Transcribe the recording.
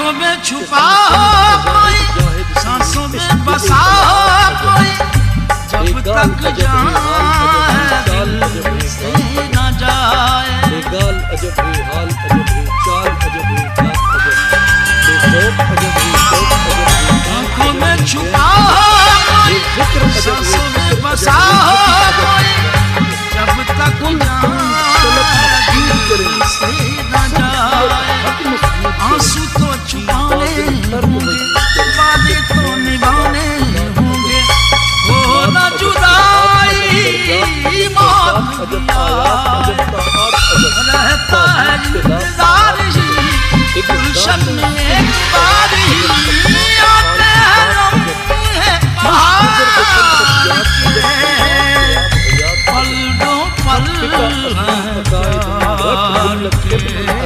آنکھوں میں چھپا کوئی سانسوں میں بسا کوئی جب تک جان ہے دل سے نہ جائے گال عجب ہے حال عجب ہے چال عجب ہے بات عجب ہے ذوق عجب ہے شوق عجب ہے آنکھوں میں چھپا کوئی سانسوں میں بسا کوئی جب تک جان دل سے نہ جائے آنسو تو چھپانے ہوں گے وعدے تو نبھانے ہوں گے ہو نہ جدائی موت رہتا ہے انتظار ہی گلشن میں